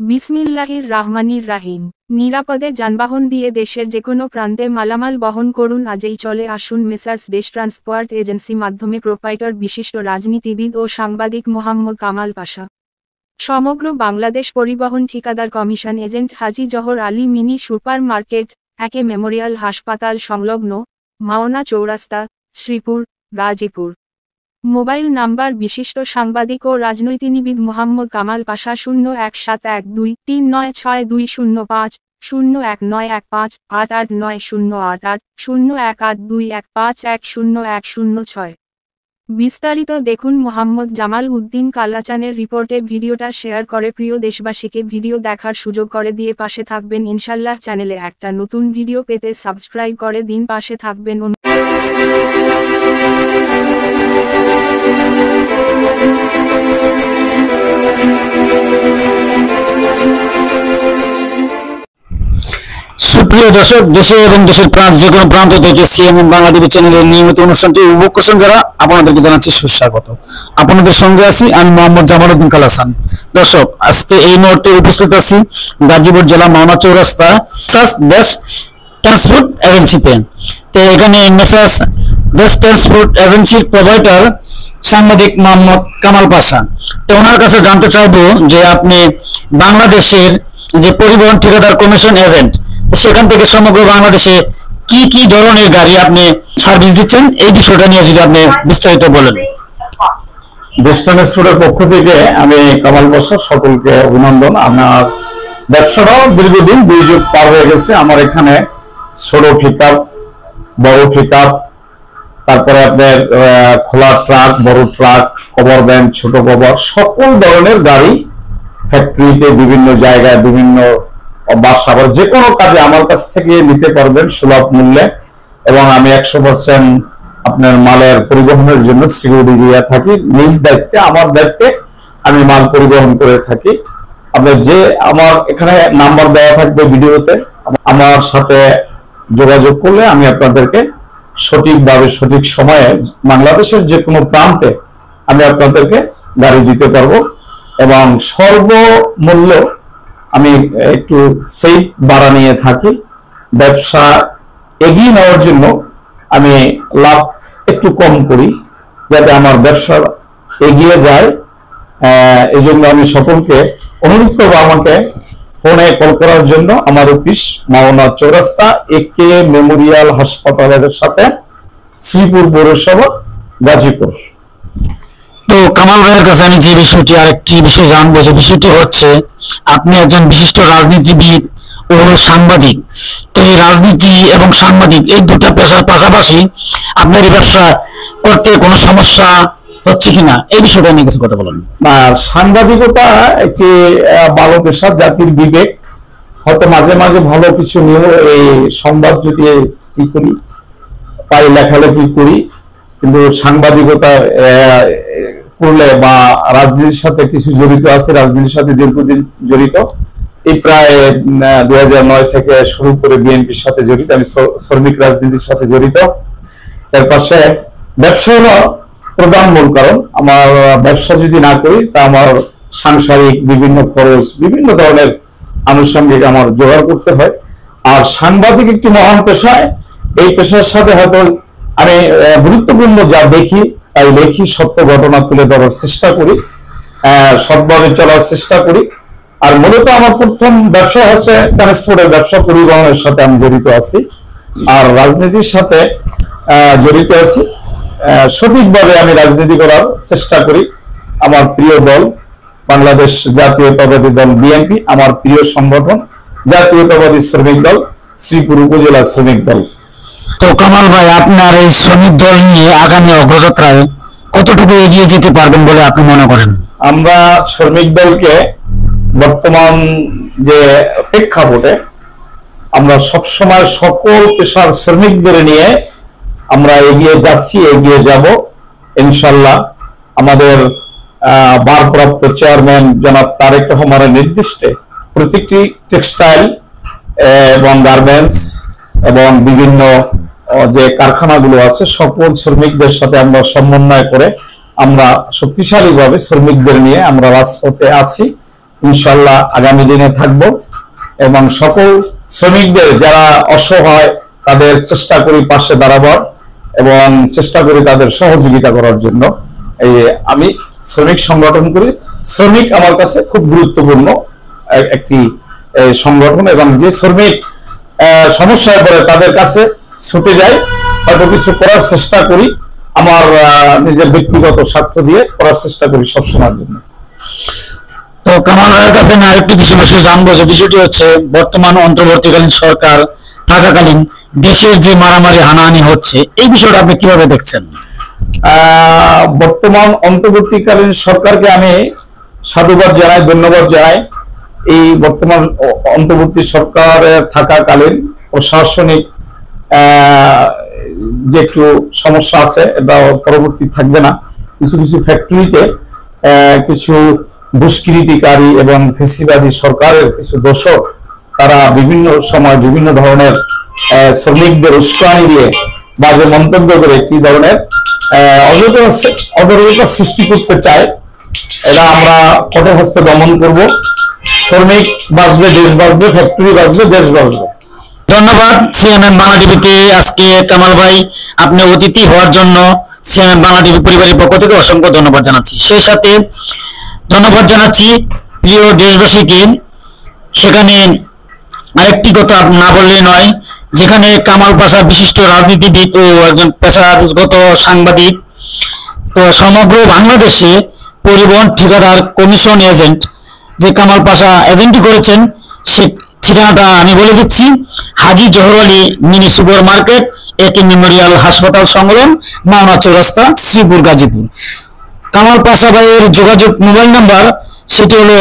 বিসমিল্লাহির রাহমানির রাহিম। নিরাপদে যানবাহন দিয়ে দেশের যেকোনো প্রান্তে মালামাল বহন করুন। আজই চলে আসুন মেসার্স দেশ ট্রান্সপোর্ট এজেন্সি মাধ্যমে প্রোপাইটর বিশিষ্ট রাজনীতিবিদ ও সাংবাদিক মোহাম্মদ কামাল পাশা। সমগ্র বাংলাদেশ পরিবহন ঠিকাদার কমিশন এজেন্ট হাজী জহর আলী মিনি সুপার মার্কেট, একে মেমোরিয়াল হাসপাতাল সংলগ্ন, মাওনা চৌরাস্তা, শ্রীপুর, গাজীপুর। মোবাইল নাম্বার বিশিষ্ট সাংবাদিক ও রাজনীতিবিদ মোহাম্মদ কামাল পাশা 01712396205, 01915889088, 01821510106। বিস্তারিত দেখুন মোহাম্মদ জামাল উদ্দিন কালাচানের রিপোর্টে। ভিডিওটা শেয়ার করে প্রিয় দেশবাসীকে ভিডিও দেখার সুযোগ করে দিয়ে পাশে থাকবেন ইনশাল্লাহ। চ্যানেলে একটা নতুন ভিডিও পেতে সাবস্ক্রাইব করে দিন, পাশে থাকবেন। সুপ্রিয় দর্শক, দেশে এবং দেশের যে কোনো প্রান্ত থেকে সিএমএন বাংলাদেশ চ্যানেলের নিয়মিত অনুষ্ঠানটি উপভোগ করছেন যারা, আপনাদেরকে জানাচ্ছি সুস্বাগত। আপনাদের সঙ্গে আছি আমি মোহাম্মদ জামাল উদ্দিন কালাচান। দর্শক, আজকে এই মুহূর্তে উপস্থিত আছি গাজীপুর জেলা মাওনা চৌরাস্তা দেশ ট্রান্সপোর্ট এজেন্সিতে। তো এখানে মেসার্স দেশ ট্রান্সপোর্ট এজেন্সির প্রোভাইডার সাংবাদিক মোহাম্মদ কামাল পাশা। তো ওনার কাছে জানতে চাইবো যে আপনি বাংলাদেশের যে পরিবহন ঠিকাদার কমিশন এজেন্ট, সেখান থেকে সমগ্র বাংলাদেশে কি কি ধরনের গাড়ি আপনি সার্ভিস দিচ্ছেন, এই বিষয়টা নিয়ে যদি আপনি বিস্তারিত বলেন। দেশ ট্রান্সপোর্টের পক্ষ থেকে আমি কামাল পাশা, সকলকে অভিনন্দন। আমার ব্যবসাটাও দীর্ঘদিন 2 যুগ পার হয়ে গেছে। আমার এখানে ছোট পিকআপ, বড় পিকআপ, তারপরে আপনার খোলা ট্রাক, বড় ট্রাক, কভার ভ্যান, ছোট কভার, সকল ধরনের গাড়ি ফ্যাক্টরিতে বিভিন্ন জায়গায় বিভিন্ন বাসা, আবার যে কোনো কাজে আমার কাছ থেকে নিতে পারবেন সুলভ মূল্যে। এবং আমি 100% আপনার মালের পরিবহনের জন্য সিকিউরিটি দিয়ে থাকি। নিজ দায়িত্বে, আমার দায়িত্বে আমি মাল পরিবহন করে থাকি। আপনার যে আমার এখানে নাম্বার দেওয়া থাকবে ভিডিওতে, আমার সাথে যোগাযোগ করলে আমি আপনাদেরকে সঠিকভাবে সঠিক সময়ে বাংলাদেশের যে কোনো প্রান্তে আমি আপনাদেরকে গাড়ি দিতে পারবো। এবং সর্বমূল্য আমি একটু সেফ ভাড়া নিয়ে থাকি। ব্যবসা এগিয়ে নেওয়ার জন্য আমি লাভ একটু কম করি, যাতে আমার ব্যবসা এগিয়ে যায়। এই জন্য আমি সকলকে অনুরোধ করবো আমাকে ফোনে কল করার জন্য। আমার অফিস মাওনা চৌরাস্তা, একে মেমোরিয়াল হাসপাতালের সাথে, শ্রীপুর পৌরসভা, গাজীপুর। তো কামাল ভাইয়ের কাছে আমি যে বিষয়টি আরেকটি বিষয় জানবো, যে বিষয়টি হচ্ছে আপনি একজন বিশিষ্ট রাজনীতিবিদ ও সাংবাদিক। তো এই রাজনীতি এবং সাংবাদিক এই দুটা পেশার পাশাপাশি আপনার এই ব্যবসা করতে কোনো সমস্যা হচ্ছে কিনা, এই বিষয়টা নিয়ে কিছু কথা বলুন। আর সাংবাদিকতা একটি ভালো পেশা, জাতির বিবেক। হয়তো মাঝে মাঝে ভালো কিছু নিয়ে এই সংবাদ যদি কি করি পাই, লেখালেখি করি, কিন্তু সাংবাদিকতা করলে বা রাজনীতির সাথে কিছু জড়িত আছে, রাজনীতির সাথে দীর্ঘদিন জড়িত। এই প্রায় 2009 থেকে শুরু করে বিএনপির সাথে জড়িত, আমি শ্রমিক রাজনীতির সাথে জড়িত। তার পাশে ব্যবসা হলো প্রধান মূল কারণ। আমার ব্যবসা যদি না করি তা আমার সাংসারিক বিভিন্ন খরচ, বিভিন্ন ধরনের আনুষঙ্গিক আমার জোগাড় করতে হয়। আর সাংবাদিক একটি মহান পেশায়, এই পেশার সাথে হয়তো আমি গুরুত্বপূর্ণ যা দেখি তাই লেখি, সত্য ঘটনা তুলে ধরার চেষ্টা করি, সৎভাবে চলার চেষ্টা করি। আর মূলত আমার প্রথম ব্যবসা হচ্ছে ট্রান্সপোর্টের ব্যবসা, পরিবহনের সাথে আমি জড়িত আছি। আর রাজনীতির সাথে জড়িত আছি। সঠিকভাবে আমি রাজনীতি করার চেষ্টা করি। আমার প্রিয় দল বাংলাদেশ জাতীয়তাবাদী দল বিএনপি, আমার প্রিয় সংগঠন জাতীয়তাবাদী শ্রমিক দল, শ্রীপুর উপজেলা শ্রমিক দল। তো কামাল ভাই, আপনার এই শ্রমিক দল নিয়ে আগামী অগ্রযাত্রায় কতটুকু এগিয়ে যেতে পারবেন বলে আপনি মনে করেন? আমরা শ্রমিক দলকে বর্তমান যে প্রেক্ষাপটে আমরা সবসময় সকল পেশার শ্রমিকদের নিয়ে আমরা এগিয়ে যাচ্ছি, এগিয়ে যাব ইনশাল্লাহ। আমাদের ভারপ্রাপ্ত চেয়ারম্যান জনাব তারেক রহমানের নির্দেশে প্রতিটি টেক্সটাইল এবং গার্মেন্টস এবং বিভিন্ন যে কারখানাগুলো আছে সকল শ্রমিকদের সাথে আমরা সমন্বয় করে আমরা শক্তিশালীভাবে শ্রমিকদের নিয়ে আমরা রাজপথে আছি। ইনশাল্লাহ আগামী দিনে থাকব এবং সকল শ্রমিকদের যারা অসহায় তাদের চেষ্টা করি পাশে দাঁড়াবার এবং চেষ্টা করি তাদের সহযোগিতা করার জন্য। এই আমি শ্রমিক সংগঠন করি। শ্রমিক আমার কাছে খুব গুরুত্বপূর্ণ একটি সংগঠন এবং যে শ্রমিক সমস্যায় পড়ে তাদের কাছে ছুটে যাই, হয়তো কিছু করার চেষ্টা করি, আমার নিজের ব্যক্তিগত স্বার্থ দিয়ে করার চেষ্টা করি সবসময়ের জন্য। তো কামাল ভাইয়ের কাছে আমি আরেকটি বিষয় জানবো, যে বিষয়টি হচ্ছে বর্তমান অন্তর্বর্তীকালীন সরকার থাকাকালীন দেশের যে মারামারি হানাহানি হচ্ছে, এই বিষয়টা আপনি কিভাবে দেখছেন? বর্তমান অন্তর্বর্তীকালীন সরকারকে আমি সাধুবাদ জানাই, ধন্যবাদ জানাই। এই বর্তমান অন্তর্বর্তী সরকারের থাকাকালীন প্রশাসনিক যে একটু সমস্যা আছে, এটা পরবর্তী থাকবে না। কিছু কিছু ফ্যাক্টরিতে কিছু দুষ্কৃতিকারী এবং ফেসিবাদী সরকারের কিছু দোষক তারা বিভিন্ন সময় বিভিন্ন ধরনের শ্রমিকদের উস্কানি দিয়ে বাজে মন্তব্য করে কি ধরনের অজরতা সৃষ্টি করতে চায়, এটা আমরা কঠোর হস্তে দমন করব। শ্রমিক বাঁচবে, দেশ বাঁচবে, ফ্যাক্টরি বাঁচবে, দেশ বাঁচবে। ধন্যবাদ সিএমএন বাংলা টিভিতে আজকে কামাল ভাই আপনি অতিথি হওয়ার জন্য সিএমএন বাংলা টিভি পরিবারের পক্ষ থেকে অসংখ্য ধন্যবাদ জানাচ্ছি। সেই সাথে ধন্যবাদ জানাচ্ছি প্রিয় দেশবাসীকে। সেখানে আরেকটি কথা না বললে নয়, যেখানে কামাল পাশা বিশিষ্ট রাজনীতিবিদ ও একজন পেশাগত সাংবাদিক, তো সমগ্র বাংলাদেশে পরিবহন ঠিকাদার কমিশন এজেন্ট যে কামাল পাশা এজেন্টি করেছেন, সে ঠিকানাটা আমি বলে দিচ্ছি। হাজী জহর আলী মিনি সুপার মার্কেট, একে মেমোরিয়াল হাসপাতাল সংলগ্ন, মাওনা চৌরাস্তা, শ্রীপুর, গাজীপুর। কামাল পাশা ভাইয়ের যোগাযোগ মোবাইল নাম্বার সেটি হলো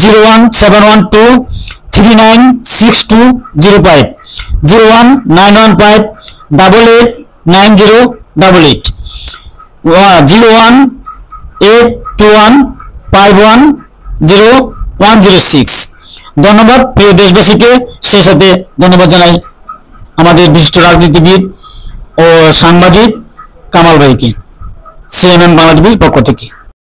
01712396205, 01915889088, 01821510106। ধন্যবাদ প্রিয় দেশবাসীকে। সেই সাথে ধন্যবাদ জানাই আমাদের বিশিষ্ট রাজনীতিবিদ ও সাংবাদিক কামাল ভাইকে সিএমএন বাংলা টিভির পক্ষ থেকে।